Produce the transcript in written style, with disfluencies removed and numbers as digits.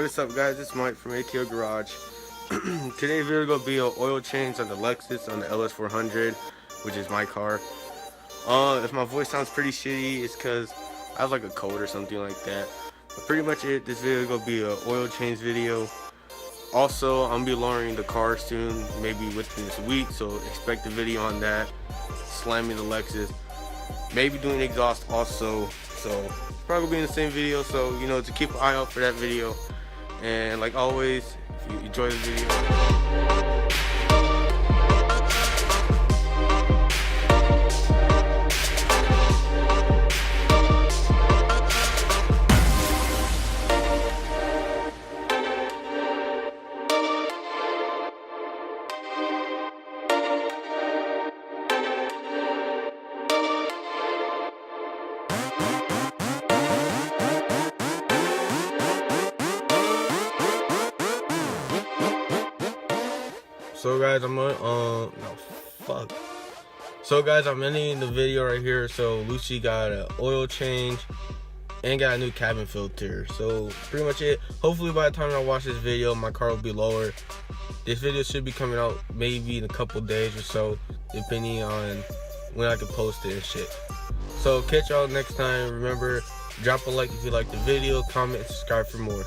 What is up, guys? It's Mike from ATO Garage. Today's video gonna be an oil change on the Lexus on the Ls400, which is my car. If my voice sounds pretty shitty, it's because I have like a cold or something like that. But pretty much it. This video is gonna be an oil change video. Also, I'm gonna be lowering the car soon, maybe within this week, so expect a video on that. Slamming the Lexus, maybe doing exhaust also. So probably be in the same video. So to keep an eye out for that video. And like always, if you enjoy the video, So guys, I'm ending the video right here. So Lucy got an oil change and got a new cabin filter. So pretty much it. Hopefully by the time I watch this video, my car will be lower. This video should be coming out maybe in a couple days or so, depending on when I can post it and shit. So catch y'all next time. Remember, drop a like if you like the video, comment, and subscribe for more.